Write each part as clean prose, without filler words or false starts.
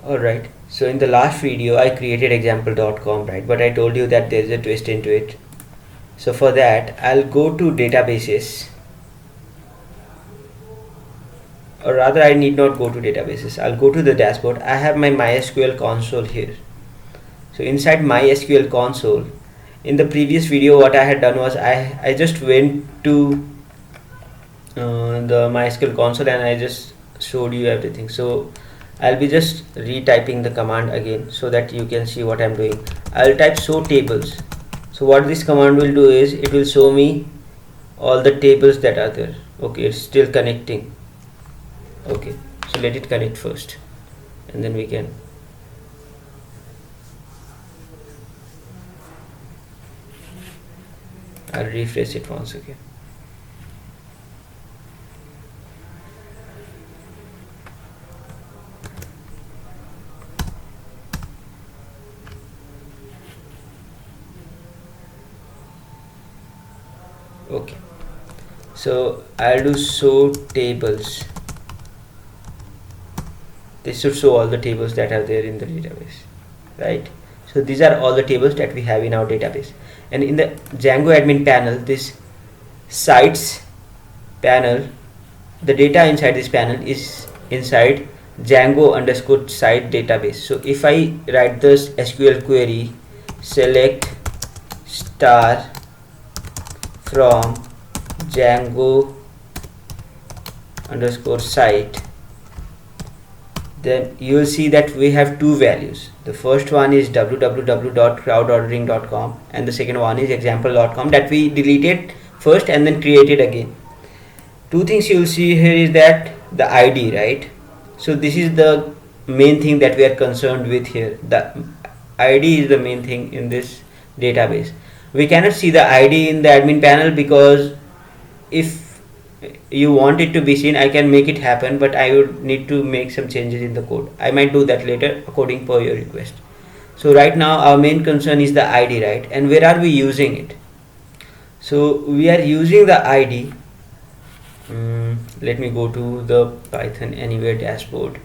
Alright, so in the last video I created example.com, right? But I told you that there's a twist into it. So for that I'll go to databases, or rather I need not go to databases. I'll go to the dashboard. I have my MySQL console here. So inside MySQL console, in the previous video what I had done was I just went to the MySQL console and I just showed you everything. So I'll be just retyping the command again so that you can see what I'm doing. I'll type show tables. So what this command will do is it will show me all the tables that are there. Okay, it's still connecting. Okay, so let it connect first and then we can. I'll refresh it once again. Okay, so I'll do show tables. This should show all the tables that are there in the database, right? So these are all the tables that we have in our database. And in the Django admin panel, this sites panel, the data inside this panel is inside Django underscore site database. So if I write this SQL query, select star from Django underscore site, then you will see that we have two values. The first one is www.crowdordering.com and the second one is example.com that we deleted first and then created again. Two things you will see here is that the ID, right? So this is the main thing that we are concerned with here. The ID is the main thing in this database. We cannot see the ID in the admin panel because if you want it to be seen, I can make it happen, but I would need to make some changes in the code. I might do that later according per your request. So right now our main concern is the ID, right? And where are we using it? So we are using the ID. Let me go to the Python Anywhere dashboard.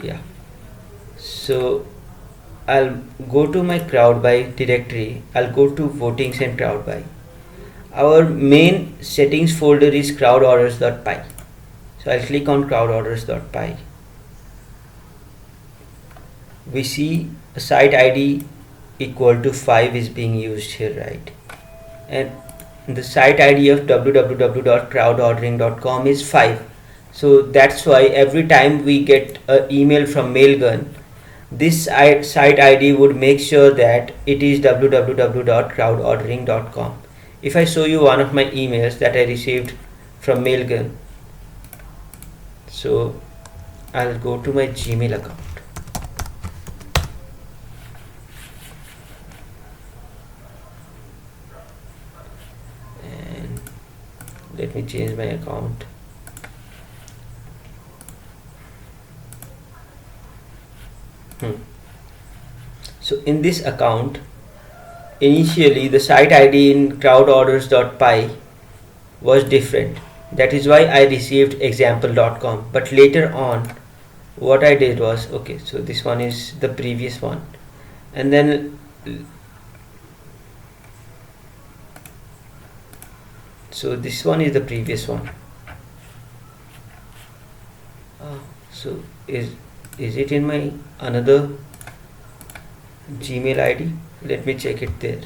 Yeah. So I'll go to my crowd by directory. I'll go to votings and crowd by. Our main settings folder is crowdorders.py. So I'll click on crowdorders.py. We see a site ID equal to 5 is being used here, right? And the site ID of www.crowdordering.com is 5. So that's why every time we get an email from Mailgun, this site ID would make sure that it is www.crowdordering.com. If I show you one of my emails that I received from Mailgun, so I'll go to my Gmail account. And let me change my account. So in this account, initially the site ID in crowdorders.py was different. That is why I received example.com. But later on, what I did was, okay, so this one is the previous one. And then, so this one is the previous one. So is it in my another Gmail ID? Let me check it there.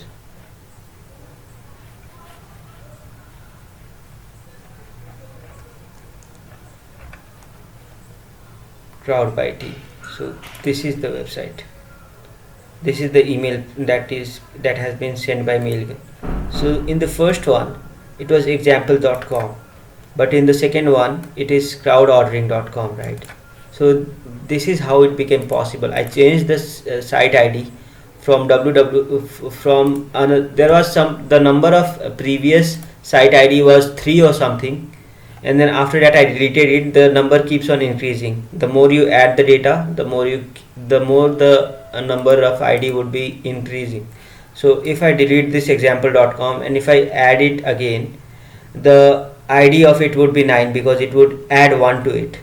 CrowdByT. So this is the website. This is the email that has been sent by Mailgun. So in the first one, it was example.com, but in the second one, it is crowdordering.com, right? So this is how it became possible. I changed this site ID from there was the number of previous site ID was 3 or something, and then after that I deleted it. The number keeps on increasing. The more you add the data, the more the number of ID would be increasing. So if I delete this example.com and if I add it again, the ID of it would be 9 because it would add 1 to it.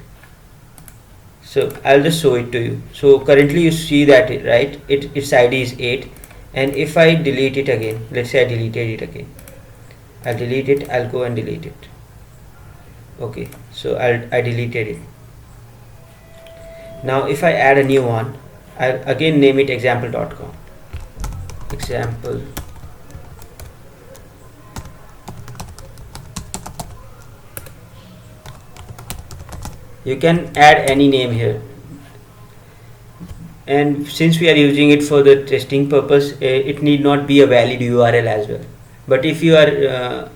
So I'll just show it to you. So currently you see that its ID is 8, and if I delete it again, let's say I deleted it again, I'll delete it, I'll go and delete it. Okay, so I deleted it. Now if I add a new one, I'll again name it example.com. Example. You can add any name here, and since we are using it for the testing purpose, it need not be a valid URL as well. But if you are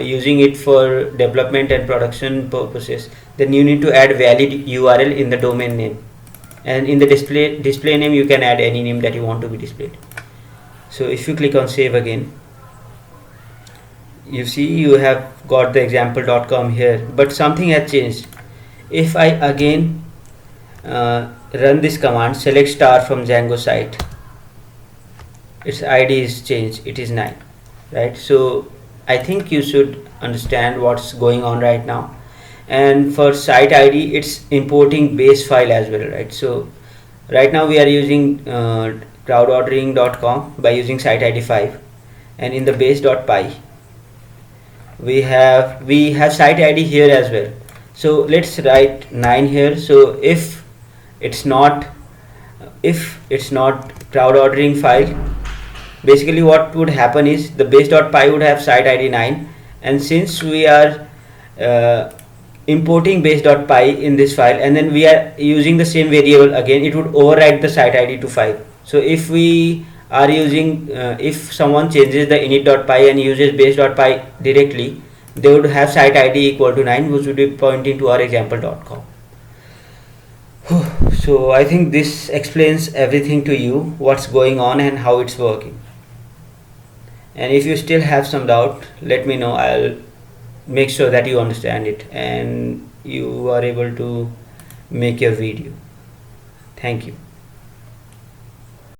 using it for development and production purposes, then you need to add valid URL in the domain name, and in the display name you can add any name that you want to be displayed. So if you click on save again, you see you have got the example.com here, but something has changed. If I again run this command, select star from Django site, its ID is changed, it is 9, right? So I think you should understand what's going on right now. And for SiteID, it's importing base file as well, right? So right now we are using crowdordering.com by using SiteID 5, and in the base.py we have SiteID here as well. So let's write 9 here. So if it's not crowd ordering file, basically what would happen is the base.py would have SiteID 9, and since we are importing base.py in this file, and then we are using the same variable again, it would overwrite the SiteID to 5. So if we are using if someone changes the init.py and uses base.py directly, they would have SiteID equal to 9, which would be pointing to our example.com. So I think this explains everything to you, what's going on and how it's working. And if you still have some doubt, let me know. I'll make sure that you understand it and you are able to make your video. Thank you.